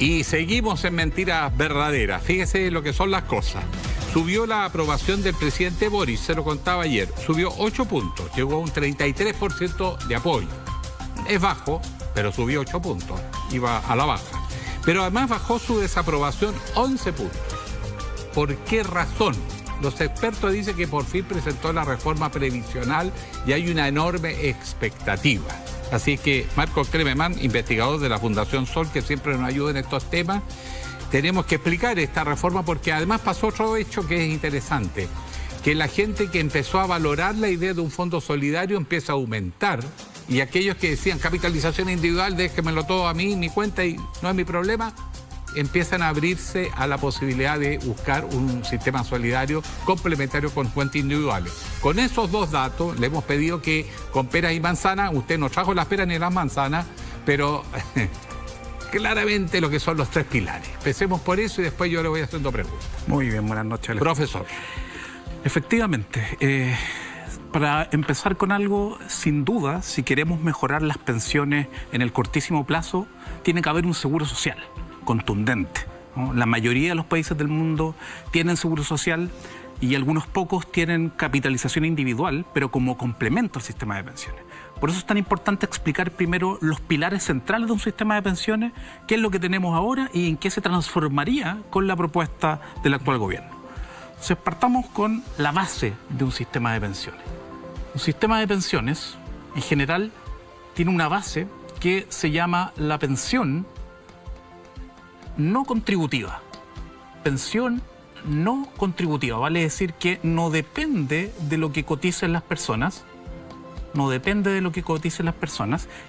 Y seguimos en mentiras verdaderas. Fíjese lo que son las cosas. Subió la aprobación del presidente Boris, se lo contaba ayer. Subió 8 puntos, llegó a un 33% de apoyo. Es bajo, pero subió 8 puntos, iba a la baja. Pero además bajó su desaprobación 11 puntos. ¿Por qué razón? Los expertos dicen que por fin presentó la reforma previsional y hay una enorme expectativa. Así que Marco Krememann, investigador de la Fundación Sol, que siempre nos ayuda en estos temas, tenemos que explicar esta reforma porque además pasó otro hecho que es interesante, que la gente que empezó a valorar la idea de un fondo solidario empieza a aumentar y aquellos que decían capitalización individual, déjenmelo todo a mí, mi cuenta y no es mi problema, empiezan a abrirse a la posibilidad de buscar un sistema solidario complementario con cuentas individuales. Con esos dos datos le hemos pedido que con peras y manzanas, usted no trajo las peras ni las manzanas, pero claramente lo que son los 3 pilares. Empecemos por eso y después yo le voy haciendo preguntas. Muy bien, buenas noches, Alejandro. Profesor. Efectivamente, para empezar con algo, sin duda, si queremos mejorar las pensiones en el cortísimo plazo, tiene que haber un seguro social contundente, ¿no? La mayoría de los países del mundo tienen seguro social y algunos pocos tienen capitalización individual, pero como complemento al sistema de pensiones. Por eso es tan importante explicar primero los pilares centrales de un sistema de pensiones, qué es lo que tenemos ahora y en qué se transformaría con la propuesta del actual gobierno. Entonces, partamos con la base de un sistema de pensiones. Un sistema de pensiones, en general, tiene una base que se llama la pensión no contributiva. Pensión no contributiva, vale decir que no depende de lo que coticen las personas,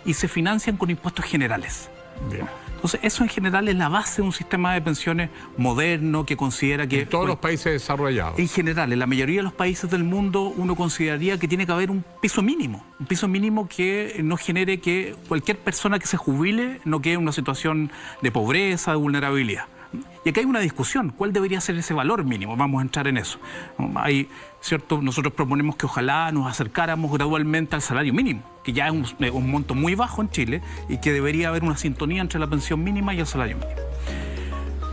y se financian con impuestos generales. Bien. Entonces, eso en general es la base de un sistema de pensiones moderno que considera que... En todos los países desarrollados. En general, en la mayoría de los países del mundo, uno consideraría que tiene que haber un piso mínimo que no genere que cualquier persona que se jubile no quede en una situación de pobreza, de vulnerabilidad. Y acá hay una discusión, ¿cuál debería ser ese valor mínimo? Vamos a entrar en eso. ¿Cierto? Nosotros proponemos que ojalá nos acercáramos gradualmente al salario mínimo, que ya es un monto muy bajo en Chile y que debería haber una sintonía entre la pensión mínima y el salario mínimo.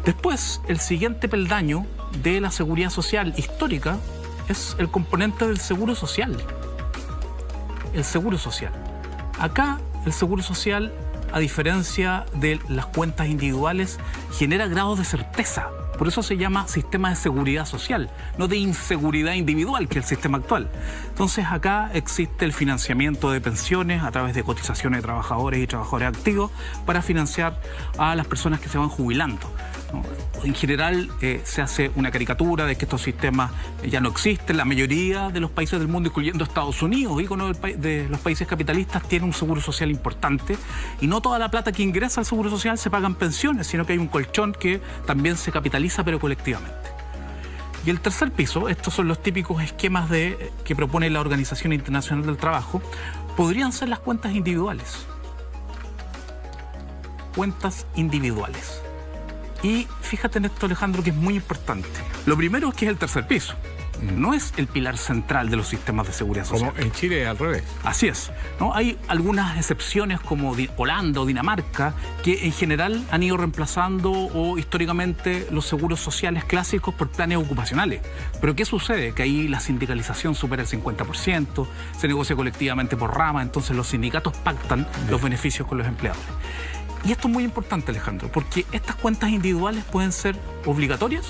Después, el siguiente peldaño de la seguridad social histórica es el componente del seguro social. El seguro social. Acá, el seguro social, a diferencia de las cuentas individuales, genera grados de certeza. Por eso se llama sistema de seguridad social, no de inseguridad individual, que es el sistema actual. Entonces acá existe el financiamiento de pensiones a través de cotizaciones de trabajadores y trabajadores activos para financiar a las personas que se van jubilando, ¿no? En general se hace una caricatura de que estos sistemas ya no existen. La mayoría de los países del mundo, incluyendo Estados Unidos, ícono de los países capitalistas, tienen un seguro social importante y no toda la plata que ingresa al seguro social se paga en pensiones, sino que hay un colchón que también se capitaliza, pero colectivamente. Y el tercer piso, estos son los típicos esquemas que propone la Organización Internacional del Trabajo, podrían ser las cuentas individuales. Cuentas individuales. Y fíjate en esto, Alejandro, que es muy importante. Lo primero es que es el tercer piso. No es el pilar central de los sistemas de seguridad social. Como en Chile al revés. Así es, ¿no? Hay algunas excepciones como Holanda o Dinamarca que en general han ido reemplazando o históricamente los seguros sociales clásicos por planes ocupacionales. Pero ¿qué sucede? Que ahí la sindicalización supera el 50%, se negocia colectivamente por rama, entonces los sindicatos pactan los beneficios con los empleadores. Y esto es muy importante, Alejandro, porque estas cuentas individuales pueden ser obligatorias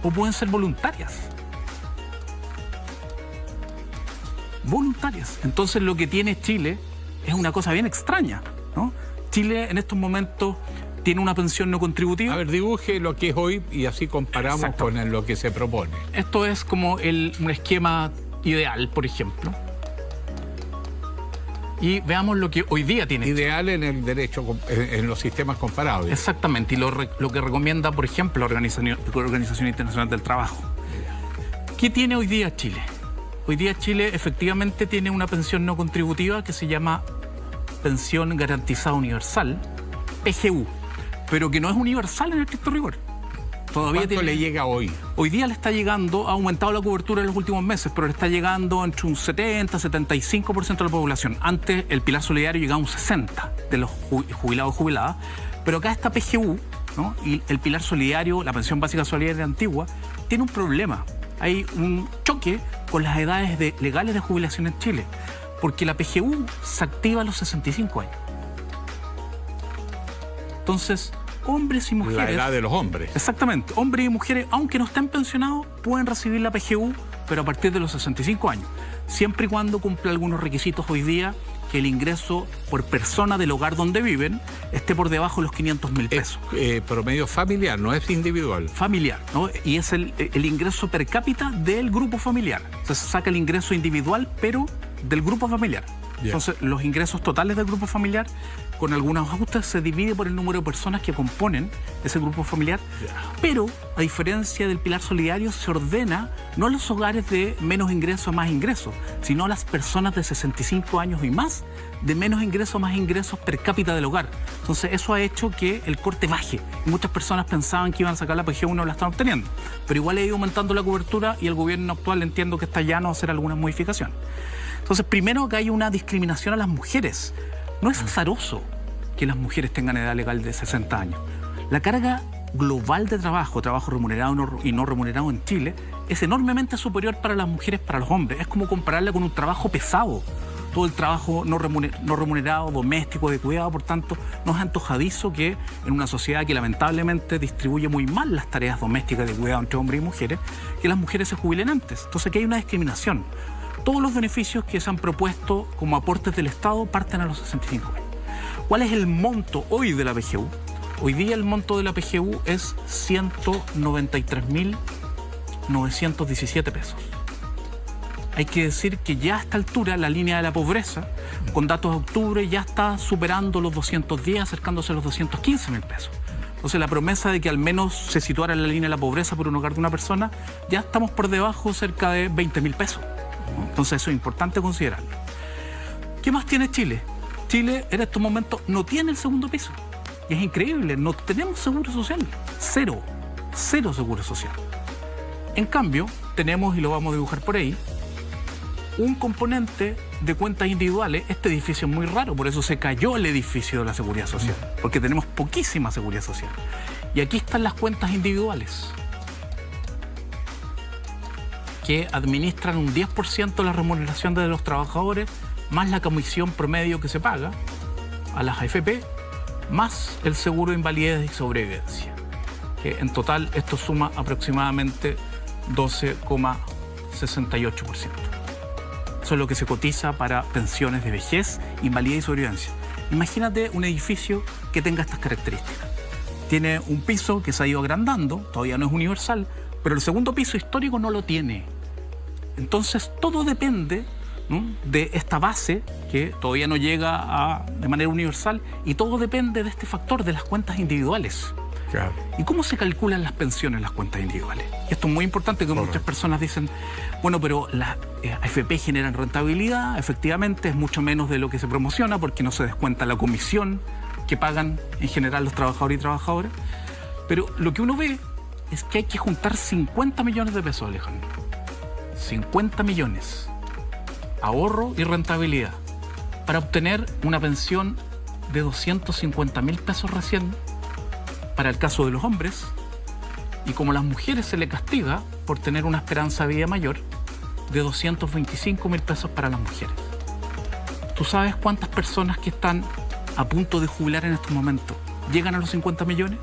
o pueden ser voluntarias. Voluntarias. Entonces lo que tiene Chile es una cosa bien extraña, ¿no? Chile en estos momentos tiene una pensión no contributiva. A ver, dibuje lo que es hoy y así comparamos con lo que se propone. Esto es como un esquema ideal, por ejemplo. Y veamos lo que hoy día tiene. Ideal en el derecho, en los sistemas comparables. Exactamente, y lo que recomienda, por ejemplo, la Organización Internacional del Trabajo. ¿Qué tiene hoy día Chile? Hoy día Chile efectivamente tiene una pensión no contributiva que se llama Pensión Garantizada Universal, PGU, pero que no es universal en el estricto rigor. ¿Cuánto le llega hoy? Hoy día le está llegando, ha aumentado la cobertura en los últimos meses, pero le está llegando entre un 70 75% de la población. Antes el Pilar Solidario llegaba a un 60% de los jubilados y jubiladas, pero acá está PGU, ¿no? Y el Pilar Solidario, la pensión básica solidaria antigua, tiene un problema. Hay un choque con las edades legales de jubilación en Chile, porque la PGU se activa a los 65 años. Entonces, hombres y mujeres... La edad de los hombres. Exactamente. Hombres y mujeres, aunque no estén pensionados, pueden recibir la PGU, pero a partir de los 65 años. Siempre y cuando cumpla algunos requisitos hoy día, que el ingreso por persona del hogar donde viven esté por debajo de los 500.000 pesos. Es promedio familiar, no es individual. Familiar, ¿no? Y es el ingreso per cápita del grupo familiar. O sea, se saca el ingreso individual, pero del grupo familiar. Yeah. Entonces, los ingresos totales del grupo familiar, con algunos ajustes, se divide por el número de personas que componen ese grupo familiar. Yeah. Pero, a diferencia del Pilar Solidario, se ordena no a los hogares de menos ingresos a más ingresos, sino a las personas de 65 años y más, de menos ingresos a más ingresos per cápita del hogar. Entonces, eso ha hecho que el corte baje. Muchas personas pensaban que iban a sacar la PGU y no la están obteniendo. Pero igual ha ido aumentando la cobertura y el gobierno actual entiendo que está llano a hacer algunas modificaciones. Entonces, primero que hay una discriminación a las mujeres. No es azaroso que las mujeres tengan edad legal de 60 años. La carga global de trabajo remunerado y no remunerado en Chile, es enormemente superior para las mujeres para los hombres. Es como compararla con un trabajo pesado. Todo el trabajo no remunerado, doméstico, de cuidado, por tanto, no es antojadizo que en una sociedad que lamentablemente distribuye muy mal las tareas domésticas de cuidado entre hombres y mujeres, que las mujeres se jubilen antes. Entonces aquí hay una discriminación. Todos los beneficios que se han propuesto como aportes del Estado parten a los 65 años. ¿Cuál es el monto hoy de la PGU? Hoy día el monto de la PGU es 193.917 pesos. Hay que decir que ya a esta altura la línea de la pobreza, con datos de octubre, ya está superando los 210, acercándose a los 215.000 pesos. Entonces la promesa de que al menos se situara en la línea de la pobreza por un hogar de una persona, ya estamos por debajo cerca de 20.000 pesos. Entonces eso es importante considerarlo. ¿Qué más tiene Chile? Chile en estos momentos no tiene el segundo piso. Y es increíble, no tenemos seguro social. Cero seguro social. En cambio, tenemos, y lo vamos a dibujar por ahí, un componente de cuentas individuales. Este edificio es muy raro, por eso se cayó el edificio de la Seguridad Social, porque tenemos poquísima seguridad social. Y aquí están las cuentas individuales, que administran un 10% de la remuneración de los trabajadores, más la comisión promedio que se paga a las AFP, más el seguro de invalidez y sobrevivencia, que en total esto suma aproximadamente 12,68%. Eso es lo que se cotiza para pensiones de vejez, invalidez y sobrevivencia. Imagínate un edificio que tenga estas características. Tiene un piso que se ha ido agrandando, todavía no es universal, pero el segundo piso histórico no lo tiene. Entonces todo depende, ¿no?, de esta base que todavía no llega de manera universal, y todo depende de este factor de las cuentas individuales. Claro. ¿Y cómo se calculan las pensiones en las cuentas individuales? Y esto es muy importante, que muchas personas dicen, bueno, pero las AFP generan rentabilidad. Efectivamente, es mucho menos de lo que se promociona, porque no se descuenta la comisión que pagan en general los trabajadores y trabajadoras. Pero lo que uno ve es que hay que juntar 50 millones de pesos, Alejandro. 50 millones, ahorro y rentabilidad, para obtener una pensión de 250.000 pesos recién, para el caso de los hombres, y como a las mujeres se le castiga por tener una esperanza de vida mayor, de 225.000 pesos para las mujeres. ¿Tú sabes cuántas personas que están a punto de jubilar en estos momentos llegan a los 50 millones?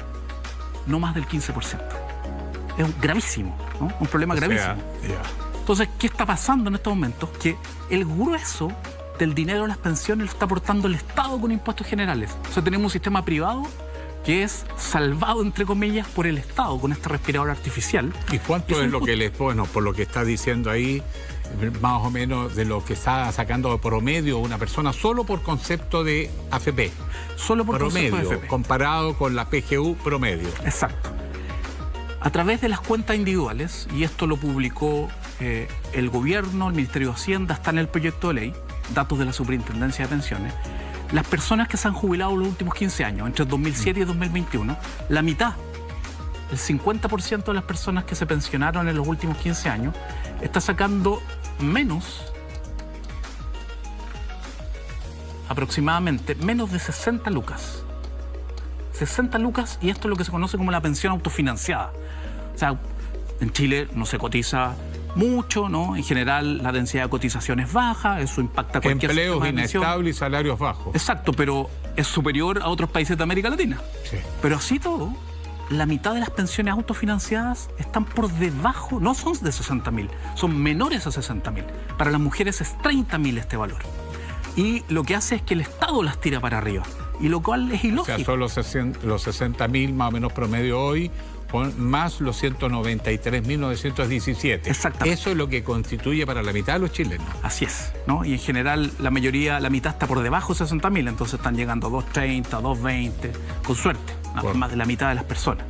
No más del 15%. Es gravísimo, ¿no? Un problema gravísimo. Entonces, ¿qué está pasando en estos momentos? Que el grueso del dinero de las pensiones lo está aportando el Estado con impuestos generales. O sea, tenemos un sistema privado que es salvado, entre comillas, por el Estado con este respirador artificial. ¿Y cuánto es lo que les, bueno, por lo que está diciendo ahí, más o menos de lo que está sacando de promedio una persona solo por concepto de AFP? Solo por promedio, concepto de AFP. Comparado con la PGU promedio. Exacto. A través de las cuentas individuales, y esto lo publicó el gobierno, el Ministerio de Hacienda, está en el proyecto de ley, datos de la Superintendencia de Pensiones, las personas que se han jubilado los últimos 15 años, entre 2007 y 2021, la mitad el 50% de las personas que se pensionaron en los últimos 15 años está sacando aproximadamente menos de 60 lucas. 60 lucas, y esto es lo que se conoce como la pensión autofinanciada. O sea, en Chile no se cotiza mucho, ¿no? En general la densidad de cotización es baja, eso impacta cualquier empleos inestables y salarios bajos. Exacto, pero es superior a otros países de América Latina. Sí. Pero así todo, la mitad de las pensiones autofinanciadas están por debajo, no son de 60.000, son menores a 60.000. Para las mujeres es 30.000 este valor. Y lo que hace es que el Estado las tira para arriba, y lo cual es ilógico. O sea, son los 60.000 más o menos promedio hoy, más los 193.917. Exactamente. Eso es lo que constituye para la mitad de los chilenos. Así es, ¿no? Y en general la mitad está por debajo de 60.000, entonces están llegando a 2.30, 2.20, con suerte, más de la mitad de las personas.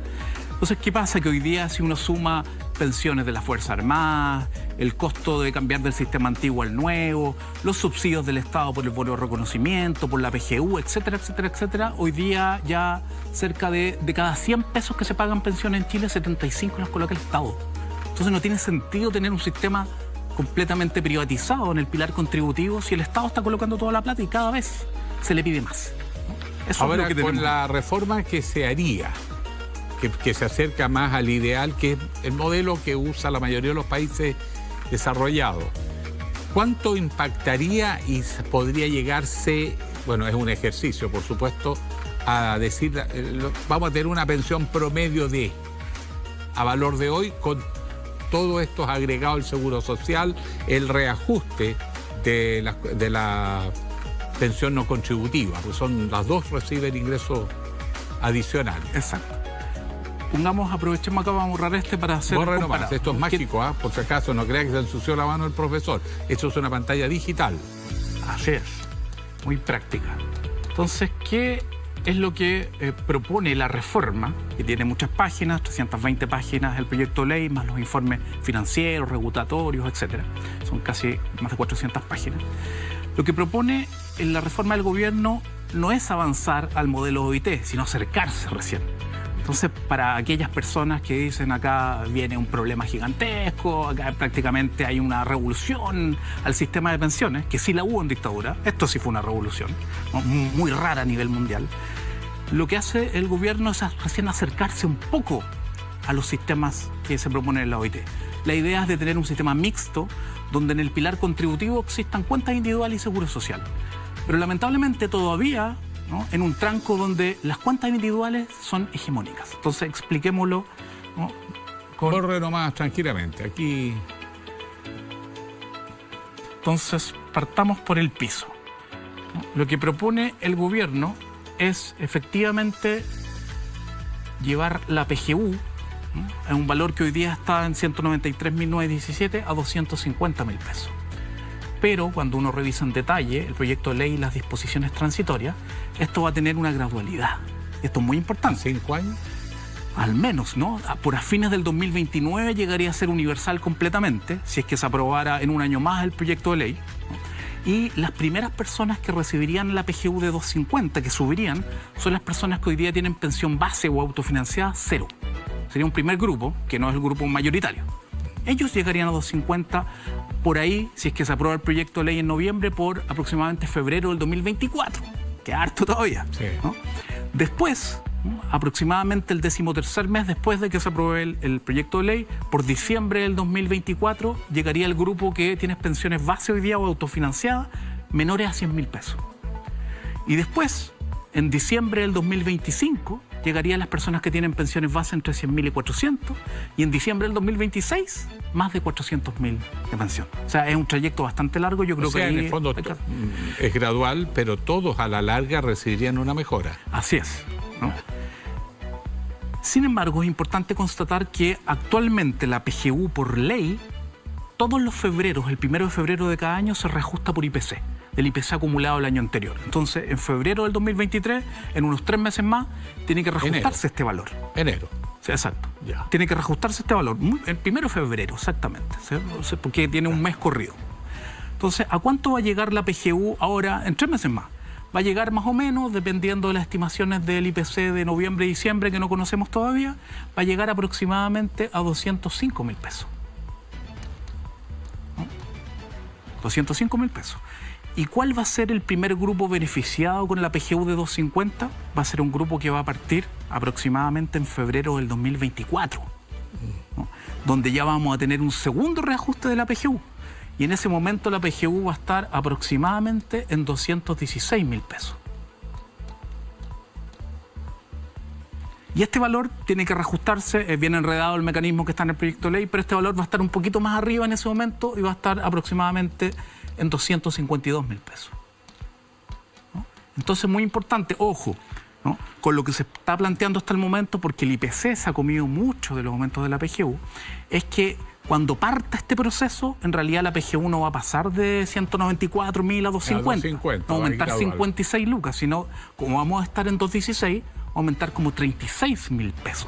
Entonces, ¿qué pasa? Que hoy día si uno suma pensiones de las Fuerzas Armadas, el costo de cambiar del sistema antiguo al nuevo, los subsidios del Estado por el bono de reconocimiento, por la PGU, etcétera, etcétera, etcétera, hoy día ya cerca de cada 100 pesos que se pagan pensiones en Chile, 75 los coloca el Estado. Entonces no tiene sentido tener un sistema completamente privatizado en el pilar contributivo si el Estado está colocando toda la plata y cada vez se le pide más. Eso ahora, es lo que con la reforma que se haría, que se acerca más al ideal, que es el modelo que usa la mayoría de los países desarrollados, ¿cuánto impactaría y podría llegarse, bueno, es un ejercicio, por supuesto, a decir, vamos a tener una pensión promedio a valor de hoy, con todos estos agregados al Seguro Social, el reajuste de la pensión no contributiva, porque las dos reciben ingresos adicionales? Exacto. Aprovechemos acá, vamos a borrar para hacer borra nomás, esto es mágico, por si acaso, no crea que se ensució la mano el profesor. Esto es una pantalla digital. Así es, muy práctica. Entonces, ¿qué es lo que propone la reforma? Que tiene muchas páginas, 320 páginas el proyecto de ley, más los informes financieros, regulatorios, etcétera. Son casi más de 400 páginas. Lo que propone en la reforma del gobierno no es avanzar al modelo OIT, sino acercarse recién. Entonces, para aquellas personas que dicen acá viene un problema gigantesco, acá prácticamente hay una revolución al sistema de pensiones, que sí la hubo en dictadura, esto sí fue una revolución, ¿no? Muy rara a nivel mundial, lo que hace el gobierno es recién acercarse un poco a los sistemas que se proponen en la OIT. La idea es de tener un sistema mixto, donde en el pilar contributivo existan cuentas individuales y seguro social. Pero lamentablemente todavía, ¿no?, en un tranco donde las cuentas individuales son hegemónicas. Entonces, expliquémoslo, ¿no? Corre nomás tranquilamente, aquí. Entonces, partamos por el piso, ¿no? Lo que propone el gobierno es efectivamente llevar la PGU, ¿no?, a un valor que hoy día está en 193.917 a 250.000 pesos. Pero cuando uno revisa en detalle el proyecto de ley y las disposiciones transitorias, esto va a tener una gradualidad. Esto es muy importante. 5 años. Al menos, ¿no? Por a fines del 2029 llegaría a ser universal completamente, si es que se aprobara en un año más el proyecto de ley, ¿no? Y las primeras personas que recibirían la PGU de 250, que subirían, son las personas que hoy día tienen pensión base o autofinanciada cero. Sería un primer grupo, que no es el grupo mayoritario. Ellos llegarían a 250 por ahí, si es que se aprueba el proyecto de ley en noviembre, por aproximadamente febrero del 2024, que harto todavía, sí, ¿no? Después, ¿no?, aproximadamente el 13º mes después de que se apruebe el proyecto de ley, por diciembre del 2024, llegaría el grupo que tiene pensiones base hoy día o autofinanciadas menores a 100.000 pesos. Y después, en diciembre del 2025, llegarían las personas que tienen pensiones base entre 100.000 y 400, y en diciembre del 2026, más de 400.000 de pensión. O sea, es un trayecto bastante largo, yo creo que ahí, en el fondo es gradual, pero todos a la larga recibirían una mejora. Así es, ¿no? Sin embargo, es importante constatar que actualmente la PGU por ley, todos los febreros, el 1 de febrero de cada año, se reajusta por IPC, del IPC acumulado el año anterior. Entonces, en febrero del 2023, en unos 3 meses más, tiene que reajustarse este valor. Enero. Sí, exacto. Ya. Tiene que reajustarse este valor. El 1 de febrero, exactamente. ¿Sí? Porque tiene un mes corrido. Entonces, ¿a cuánto va a llegar la PGU ahora en 3 meses más? va a llegar más o menos, dependiendo de las estimaciones del IPC de noviembre y diciembre que no conocemos todavía, va a llegar aproximadamente a 205.000 pesos. 205.000 pesos. ¿Y cuál va a ser el primer grupo beneficiado con la PGU de 250? Va a ser un grupo que va a partir aproximadamente en febrero del 2024, ¿no? Donde ya vamos a tener un segundo reajuste de la PGU. Y en ese momento la PGU va a estar aproximadamente en 216.000 pesos. Y este valor tiene que reajustarse, es bien enredado el mecanismo que está en el proyecto de ley, pero este valor va a estar un poquito más arriba en ese momento y va a estar aproximadamente en 252.000 pesos. ¿No? Entonces, muy importante, ojo, ¿no?, con lo que se está planteando hasta el momento, porque el IPC se ha comido mucho de los aumentos de la PGU, es que cuando parta este proceso, en realidad la PGU no va a pasar de 194.000 a 250, no va a aumentar 56 lucas, sino como vamos a estar en 216, aumentar como 36.000 pesos.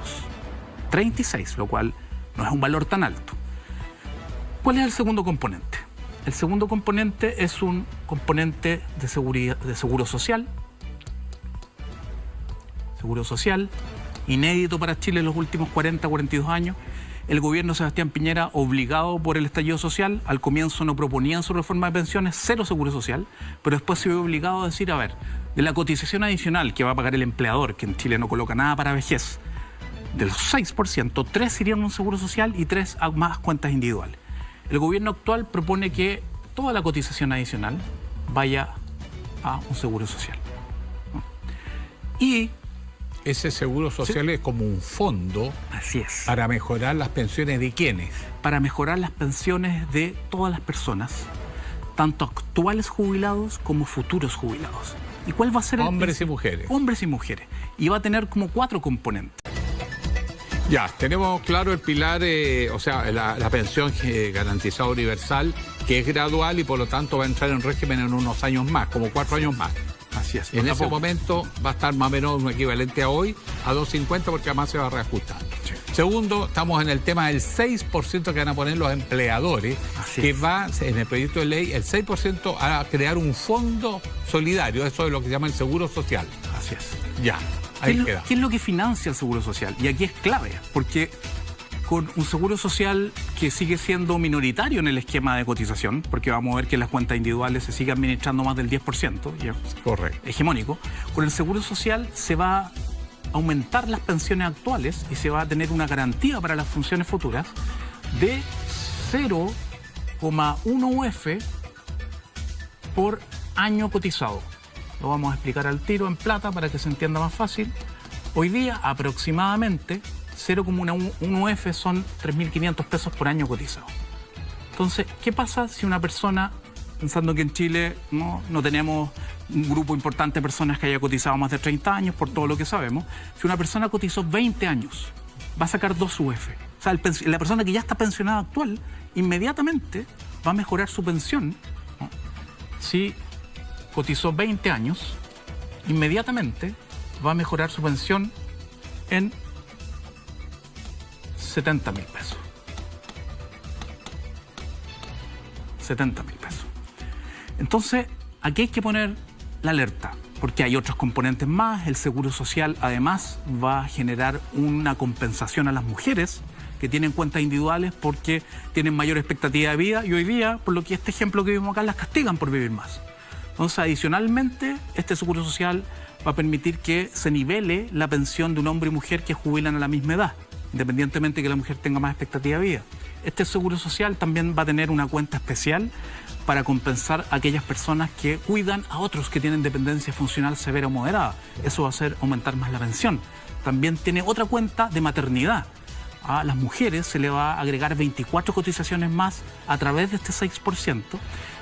36, lo cual no es un valor tan alto. ¿Cuál es el segundo componente? El segundo componente es un componente de seguridad, de seguro social. Seguro social, inédito para Chile en los últimos 42 años. El gobierno de Sebastián Piñera, obligado por el estallido social, al comienzo no proponía en su reforma de pensiones cero seguro social, pero después se vio obligado a decir, a ver, de la cotización adicional que va a pagar el empleador, que en Chile no coloca nada para vejez, de los 6%, 3 irían a un seguro social y 3 a más cuentas individuales. El gobierno actual propone que toda la cotización adicional vaya a un seguro social. Y ese seguro social es como un fondo. Así es. Para mejorar las pensiones de ¿quiénes? Para mejorar las pensiones de todas las personas, tanto actuales jubilados como futuros jubilados. ¿Y cuál va a ser el hombres y mujeres? Hombres y mujeres. Y va a tener como 4 componentes. Ya, tenemos claro el pilar, o sea, la pensión garantizada universal, que es gradual y por lo tanto va a entrar en régimen en unos años más, como 4 años más. Así es. En ese momento va a estar más o menos un equivalente a hoy, a 2.50, porque además se va a reajustar. Sí. Segundo, estamos en el tema del 6% que van a poner los empleadores, que va, en el proyecto de ley, el 6% a crear un fondo solidario, eso es lo que se llama el seguro social. Así es. Ya, ahí queda. ¿Qué es lo que financia el seguro social? Y aquí es clave, porque con un seguro social que sigue siendo minoritario en el esquema de cotización, porque vamos a ver que las cuentas individuales se siguen administrando más del 10%, y es correcto, hegemónico. Con el seguro social se va a aumentar las pensiones actuales y se va a tener una garantía para las funciones futuras de 0,1 UF por año cotizado. Lo vamos a explicar al tiro en plata para que se entienda más fácil. Hoy día aproximadamente 0,1 UF son 3.500 pesos por año cotizado. Entonces, ¿qué pasa si una persona, pensando que en Chile no tenemos un grupo importante de personas que haya cotizado más de 30 años, por todo lo que sabemos, si una persona cotizó 20 años, va a sacar 2 UF. O sea, la persona que ya está pensionada actual, inmediatamente va a mejorar su pensión, ¿no? Si cotizó 20 años, inmediatamente va a mejorar su pensión en 70.000 pesos. 70.000 pesos. Entonces, aquí hay que poner la alerta, porque hay otros componentes más. El seguro social, además, va a generar una compensación a las mujeres que tienen cuentas individuales porque tienen mayor expectativa de vida y hoy día, por lo que este ejemplo que vimos acá, las castigan por vivir más. Entonces, adicionalmente, este seguro social va a permitir que se nivele la pensión de un hombre y mujer que jubilan a la misma edad, independientemente de que la mujer tenga más expectativa de vida. Este seguro social también va a tener una cuenta especial para compensar a aquellas personas que cuidan a otros que tienen dependencia funcional severa o moderada. Eso va a hacer aumentar más la pensión. También tiene otra cuenta de maternidad. A las mujeres se le va a agregar 24 cotizaciones más a través de este 6%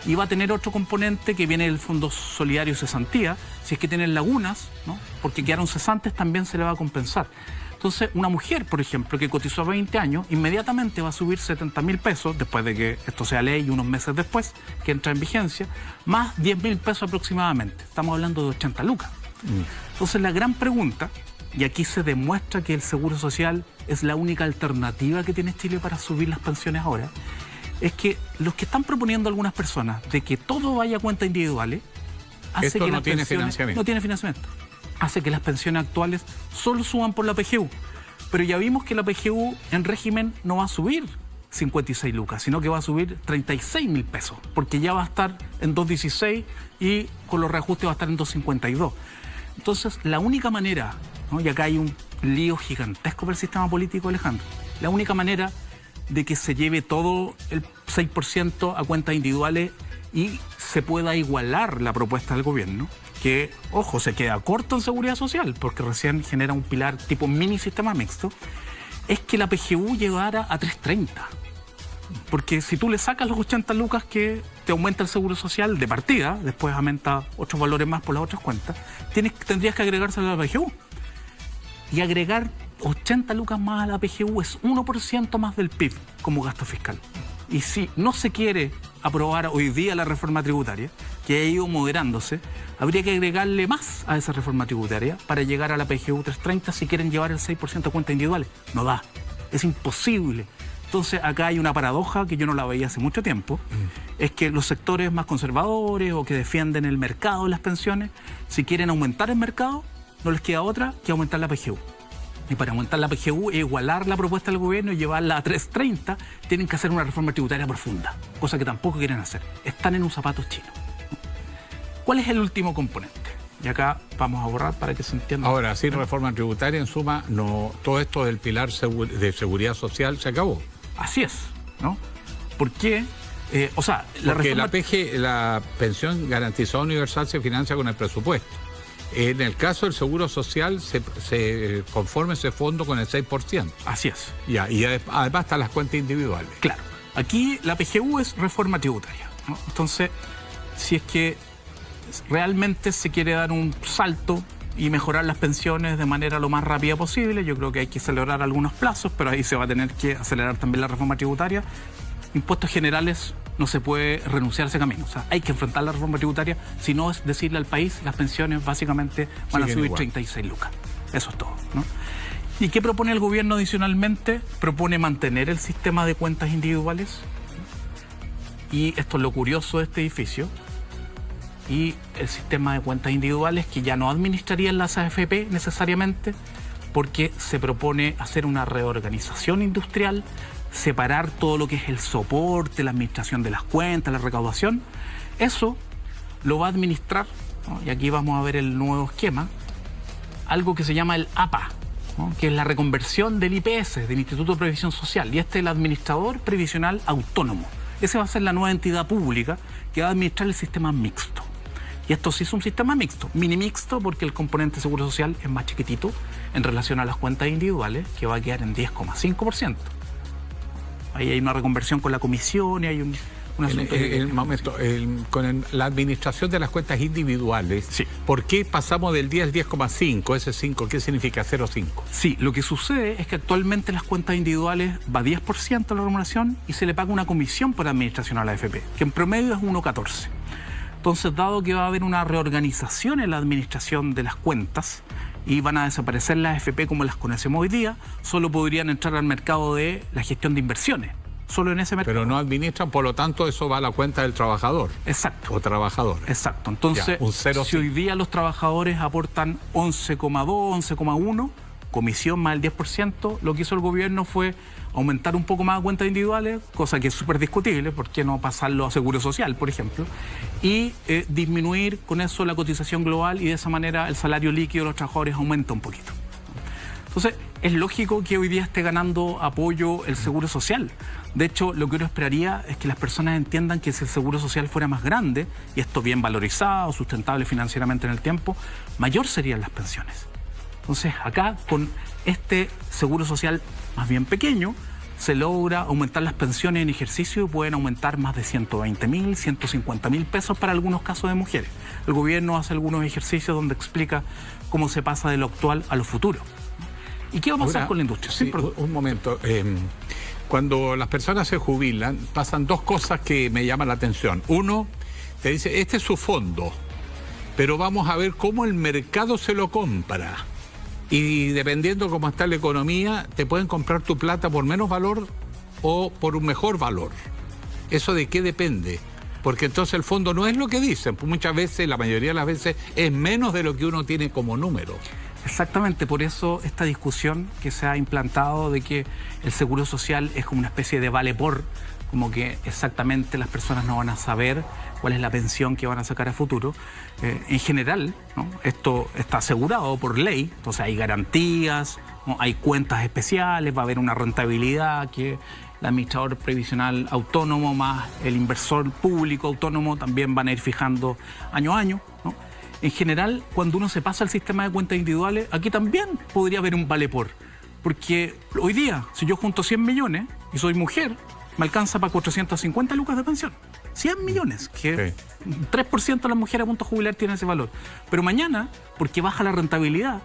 y va a tener otro componente que viene del Fondo Solidario Cesantía. Si es que tienen lagunas, ¿no?, porque quedaron cesantes, también se le va a compensar. Entonces, una mujer, por ejemplo, que cotizó 20 años, inmediatamente va a subir 70.000 pesos, después de que esto sea ley y unos meses después, que entra en vigencia, más 10.000 pesos aproximadamente. Estamos hablando de 80 lucas. Entonces, la gran pregunta, y aquí se demuestra que el seguro social es la única alternativa que tiene Chile para subir las pensiones ahora, es que los que están proponiendo algunas personas de que todo vaya a cuentas individuales, hace Esto que no las tiene pensiones financiamiento. no tiene financiamiento. Hace que las pensiones actuales solo suban por la PGU. Pero ya vimos que la PGU en régimen no va a subir 56 lucas, sino que va a subir 36.000 pesos, porque ya va a estar en 2.16 y con los reajustes va a estar en 2.52. Entonces, la única manera, ¿no? Y acá hay un lío gigantesco para el sistema político, Alejandro, la única manera de que se lleve todo el 6% a cuentas individuales y se pueda igualar la propuesta del gobierno, que, ojo, se queda corto en seguridad social, porque recién genera un pilar tipo mini sistema mixto, es que la PGU llegara a 3.30. Porque si tú le sacas los 80 lucas que te aumenta el seguro social de partida, después aumenta otros valores más por las otras cuentas, tendrías que agregárselo a la PGU. Y agregar 80 lucas más a la PGU es 1% más del PIB como gasto fiscal. Y si no se quiere aprobar hoy día la reforma tributaria, que ha ido moderándose, habría que agregarle más a esa reforma tributaria para llegar a la PGU 330 si quieren llevar el 6% a cuentas individuales. No da, es imposible. Entonces acá hay una paradoja que yo no la veía hace mucho tiempo, es que los sectores más conservadores o que defienden el mercado de las pensiones, si quieren aumentar el mercado, no les queda otra que aumentar la PGU. Y para aumentar la PGU e igualar la propuesta del gobierno y llevarla a 330, tienen que hacer una reforma tributaria profunda, cosa que tampoco quieren hacer. Están en un zapato chino. ¿Cuál es el último componente? Y acá vamos a borrar para que se entienda. Ahora, sin reforma tributaria, en suma, no, todo esto del pilar de seguridad social se acabó. Así es, ¿no? ¿Por qué? Porque la pensión garantizada universal se financia con el presupuesto. En el caso del seguro social se conforma ese fondo con el 6%. Así es. Ya, y además están las cuentas individuales. Claro. Aquí la PGU es reforma tributaria, ¿no? Entonces, si es que realmente se quiere dar un salto y mejorar las pensiones de manera lo más rápida posible, yo creo que hay que acelerar algunos plazos, pero ahí se va a tener que acelerar también la reforma tributaria. Impuestos generales, no se puede renunciar a ese camino. O sea, hay que enfrentar la reforma tributaria, si no es decirle al país, las pensiones básicamente van a subir igual. 36 lucas. Eso es todo, ¿no? ¿Y qué propone el gobierno adicionalmente? Propone mantener el sistema de cuentas individuales. Y esto es lo curioso de este edificio. Y el sistema de cuentas individuales que ya no administrarían las AFP necesariamente, porque se propone hacer una reorganización industrial, separar todo lo que es el soporte, la administración de las cuentas, la recaudación. Eso lo va a administrar, ¿no? Y aquí vamos a ver el nuevo esquema, algo que se llama el APA, ¿no? Que es la reconversión del IPS, del Instituto de Previsión Social, y este es el administrador previsional autónomo. Ese va a ser la nueva entidad pública que va a administrar el sistema mixto. Y esto sí es un sistema mixto, mini mixto, porque el componente de seguro social es más chiquitito en relación a las cuentas individuales, que va a quedar en 10,5%. Ahí hay una reconversión con la comisión y hay un asunto. La administración de las cuentas individuales, sí. ¿Por qué pasamos del 10 al 10,5? Ese 5, ¿qué significa 0,5? Sí, lo que sucede es que actualmente las cuentas individuales va 10% la remuneración y se le paga una comisión por administración a la AFP, que en promedio es 1,14. Entonces, dado que va a haber una reorganización en la administración de las cuentas y van a desaparecer las AFP como las conocemos hoy día, solo podrían entrar al mercado de la gestión de inversiones, solo en ese mercado. Pero no administran, por lo tanto, eso va a la cuenta del trabajador. Exacto. O trabajadora. Exacto. Entonces, ya, si hoy día los trabajadores aportan 11,2, 11,1, comisión más el 10%, lo que hizo el gobierno fue aumentar un poco más a cuentas individuales, cosa que es súper discutible, ¿por qué no pasarlo a seguro social, por ejemplo? Y disminuir con eso la cotización global y de esa manera el salario líquido de los trabajadores aumenta un poquito. Entonces, es lógico que hoy día esté ganando apoyo el seguro social. De hecho, lo que uno esperaría es que las personas entiendan que si el seguro social fuera más grande, y esto bien valorizado, sustentable financieramente en el tiempo, mayor serían las pensiones. Entonces, acá, con este seguro social más bien pequeño, se logra aumentar las pensiones en ejercicio y pueden aumentar más de 120.000, 150.000 pesos para algunos casos de mujeres. El gobierno hace algunos ejercicios donde explica cómo se pasa de lo actual a lo futuro. ¿Y qué va a pasar con la industria? Sí, un momento. Cuando las personas se jubilan, pasan dos cosas que me llaman la atención. Uno, te dice, este es su fondo, pero vamos a ver cómo el mercado se lo compra. Y dependiendo cómo está la economía, te pueden comprar tu plata por menos valor o por un mejor valor. ¿Eso de qué depende? porque entonces el fondo no es lo que dicen, pues muchas veces, la mayoría de las veces, es menos de lo que uno tiene como número. Exactamente, por eso esta discusión que se ha implantado de que el seguro social es como una especie de vale por, como que exactamente las personas no van a saber cuál es la pensión que van a sacar a futuro. En general, ¿no? Esto está asegurado por ley, entonces hay garantías, ¿no? Hay cuentas especiales, va a haber una rentabilidad que el administrador previsional autónomo más el inversor público autónomo también van a ir fijando año a año, ¿no? En general, cuando uno se pasa al sistema de cuentas individuales, aquí también podría haber un vale por. Porque hoy día, si yo junto 100 millones y soy mujer, me alcanza para 450 lucas de pensión. 100 millones, que 3% de las mujeres a punto jubilar tienen ese valor. Pero mañana, porque baja la rentabilidad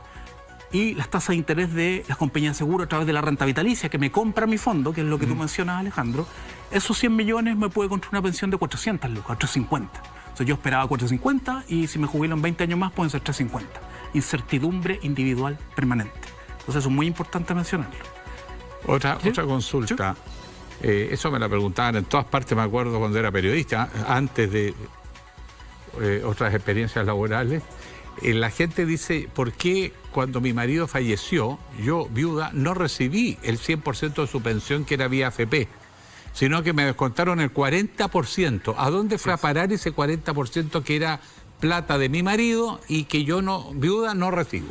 y las tasas de interés de las compañías de seguro a través de la renta vitalicia que me compra mi fondo, que es lo que tú mencionas, Alejandro, esos 100 millones me puede construir una pensión de 400 lucas, 450. Yo esperaba 450 y si me jubilo en 20 años más pueden ser 350. Incertidumbre individual permanente. Entonces eso es muy importante mencionarlo. Otra consulta. Eso me la preguntaban en todas partes, me acuerdo cuando era periodista, antes de otras experiencias laborales. La gente dice, ¿por qué cuando mi marido falleció, yo, viuda, no recibí el 100% de su pensión que era vía AFP? Sino que me descontaron el 40%. ¿A dónde fue a parar ese 40% que era plata de mi marido y que yo, viuda, no recibo?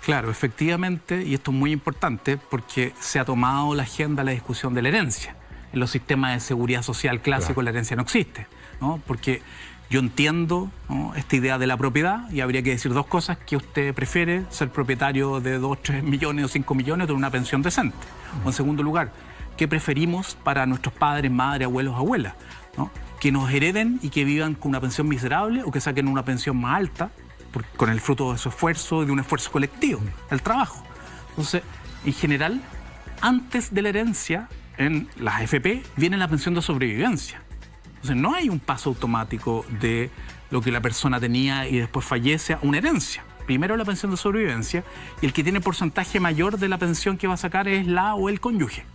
Claro, efectivamente, y esto es muy importante porque se ha tomado la agenda la discusión de la herencia. En los sistemas de seguridad social clásicos la herencia no existe, ¿no? Porque yo entiendo, ¿no?, esta idea de la propiedad y habría que decir dos cosas: que usted prefiere ser propietario de 2, 3 millones o 5 millones de una pensión decente. O en segundo lugar, ¿qué preferimos para nuestros padres, madres, abuelos, abuelas, ¿no? Que nos hereden y que vivan con una pensión miserable o que saquen una pensión más alta con el fruto de su esfuerzo y de un esfuerzo colectivo, el trabajo. Entonces, en general, antes de la herencia, en las AFP, viene la pensión de sobrevivencia. Entonces, no hay un paso automático de lo que la persona tenía y después fallece a una herencia. Primero la pensión de sobrevivencia y el que tiene porcentaje mayor de la pensión que va a sacar es la o el cónyuge.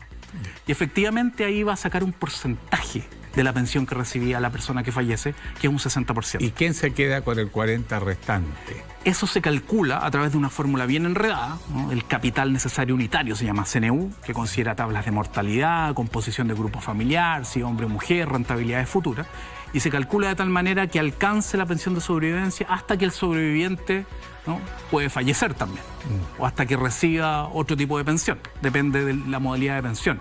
Y efectivamente ahí va a sacar un porcentaje de la pensión que recibía la persona que fallece, que es un 60%. ¿Y quién se queda con el 40% restante? Eso se calcula a través de una fórmula bien enredada, ¿no? El capital necesario unitario se llama CNU, que considera tablas de mortalidad, composición de grupo familiar, si hombre o mujer, rentabilidades futuras, y se calcula de tal manera que alcance la pensión de sobrevivencia hasta que el sobreviviente, ¿no?, puede fallecer también, o hasta que reciba otro tipo de pensión, depende de la modalidad de pensión.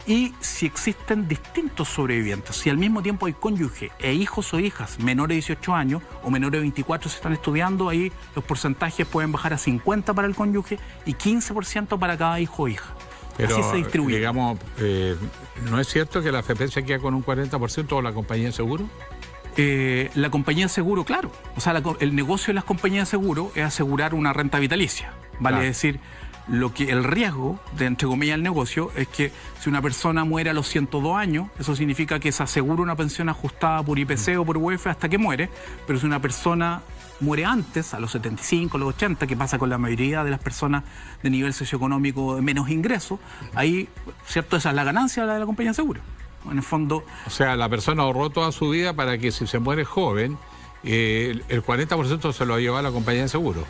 Y si existen distintos sobrevivientes, si al mismo tiempo hay cónyuge e hijos o hijas menores de 18 años o menores de 24 se están estudiando, ahí los porcentajes pueden bajar a 50 para el cónyuge y 15% para cada hijo o hija. Pero, así se distribuye. Digamos, ¿no es cierto que la AFP se queda con un 40% o la compañía de seguro? La compañía de seguro, claro. O sea, el negocio de las compañías de seguro es asegurar una renta vitalicia. Vale decir, el riesgo de, entre comillas, el negocio es que si una persona muere a los 102 años, eso significa que se asegura una pensión ajustada por IPC o por UEF hasta que muere, pero si una persona muere antes, a los 75, a los 80, que pasa con la mayoría de las personas de nivel socioeconómico de menos ingresos, ahí, ¿cierto?, esa es la ganancia de la compañía de seguro. En el fondo... O sea, la persona ahorró toda su vida para que si se muere joven, el 40% se lo lleva a la compañía de seguro.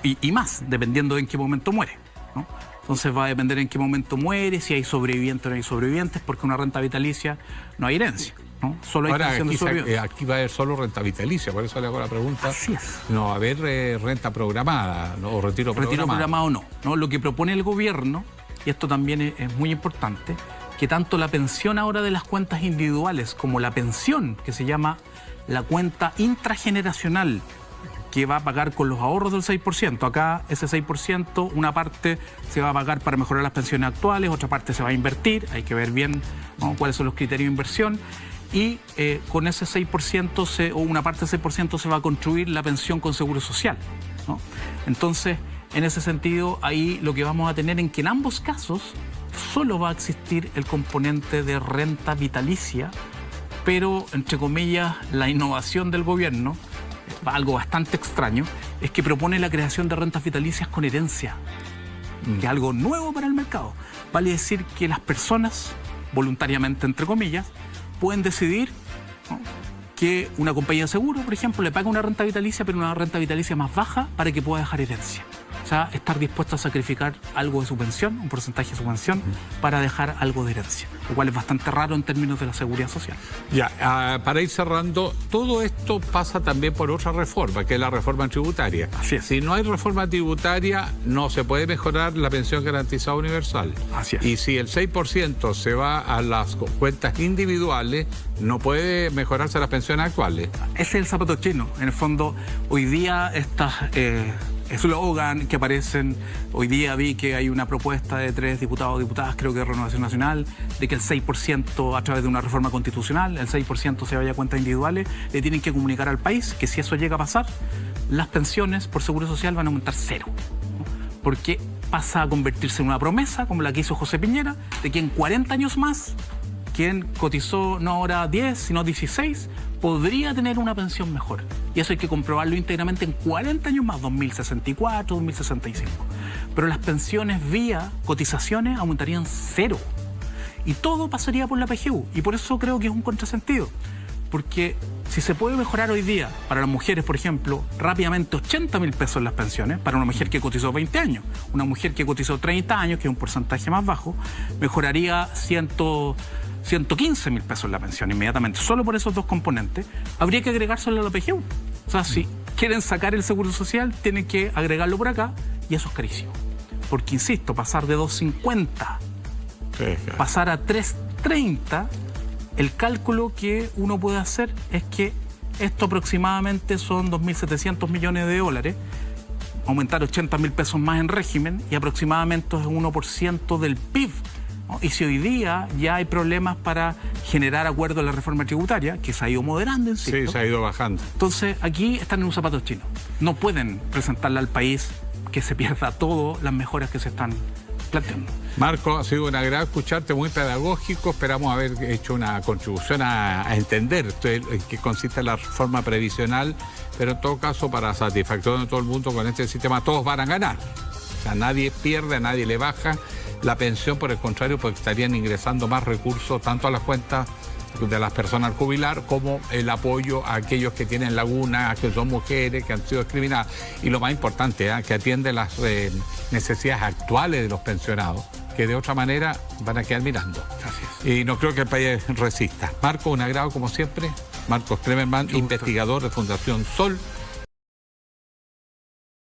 Y más, dependiendo de en qué momento muere, ¿no? Entonces va a depender en qué momento muere, si hay sobrevivientes o no hay sobrevivientes, porque una renta vitalicia no hay herencia, ¿no? Solo hay pensión de sobrevivencia. Aquí va a haber solo renta vitalicia, por eso le hago la pregunta. Así es. No va a haber renta programada, ¿no? O retiro programado. Retiro programado no. Lo que propone el gobierno, y esto también es muy importante, que tanto la pensión ahora de las cuentas individuales como la pensión que se llama la cuenta intrageneracional, que va a pagar con los ahorros del 6%. Acá ese 6%, una parte se va a pagar para mejorar las pensiones actuales, otra parte se va a invertir, hay que ver bien, ¿no?, cuáles son los criterios de inversión, y con ese 6% o una parte del 6% se va a construir la pensión con seguro social, ¿no? Entonces, en ese sentido, ahí lo que vamos a tener en que en ambos casos solo va a existir el componente de renta vitalicia, pero, entre comillas, la innovación del gobierno, algo bastante extraño, es que propone la creación de rentas vitalicias con herencia, que es algo nuevo para el mercado. Vale decir que las personas, voluntariamente, entre comillas, pueden decidir, ¿no?, que una compañía de seguro, por ejemplo, le paga una renta vitalicia, pero una renta vitalicia más baja para que pueda dejar herencia. O sea, estar dispuesto a sacrificar algo de su pensión, un porcentaje de su pensión, para dejar algo de herencia, lo cual es bastante raro en términos de la seguridad social. Ya, para ir cerrando, todo esto pasa también por otra reforma, que es la reforma tributaria. Así es. Si no hay reforma tributaria, no se puede mejorar la pensión garantizada universal. Así es. Y si el 6% se va a las cuentas individuales, no puede mejorarse las pensiones actuales. Ese es el zapato chino. En el fondo, hoy día estas eslogan que aparecen, hoy día vi que hay una propuesta de 3 diputados o diputadas, creo que de Renovación Nacional, de que el 6% a través de una reforma constitucional, el 6% se vaya a cuentas individuales, le tienen que comunicar al país que si eso llega a pasar, las pensiones por seguro social van a aumentar 0. Porque pasa a convertirse en una promesa, como la que hizo José Piñera, de que en 40 años más, quien cotizó no ahora 10, sino 16, podría tener una pensión mejor. Y eso hay que comprobarlo íntegramente en 40 años más, 2064, 2065. Pero las pensiones vía cotizaciones aumentarían 0. Y todo pasaría por la PGU. Y por eso creo que es un contrasentido. Porque si se puede mejorar hoy día, para las mujeres, por ejemplo, rápidamente 80.000 pesos en las pensiones, para una mujer que cotizó 20 años, una mujer que cotizó 30 años, que es un porcentaje más bajo, mejoraría 115.000 pesos en la pensión inmediatamente, solo por esos dos componentes. Habría que agregárselo a la PGU. O sea, si quieren sacar el seguro social, tienen que agregarlo por acá, y eso es carísimo. Porque, insisto, pasar de 250, pasar a 330, el cálculo que uno puede hacer es que esto aproximadamente son 2.700 millones de dólares, aumentar 80.000 pesos más en régimen, y aproximadamente es 1% del PIB. Y si hoy día ya hay problemas para generar acuerdo a la reforma tributaria, que se ha ido moderando, insisto. Sí, se ha ido bajando. Entonces, aquí están en un zapato chino. No pueden presentarle al país que se pierda todo las mejoras que se están planteando. Marco, ha sido un agrado escucharte, muy pedagógico. Esperamos haber hecho una contribución a entender en qué consiste la reforma previsional, pero en todo caso, para satisfacción de todo el mundo, con este sistema todos van a ganar. O sea, nadie pierde, a nadie le baja la pensión, por el contrario, porque estarían ingresando más recursos tanto a las cuentas de las personas al jubilar como el apoyo a aquellos que tienen lagunas, que son mujeres, que han sido discriminadas. Y lo más importante, que atiende las necesidades actuales de los pensionados, que de otra manera van a quedar mirando. Gracias. Y no creo que el país resista. Marco, un agrado como siempre. Marcos Kremerman, investigador de Fundación Sol.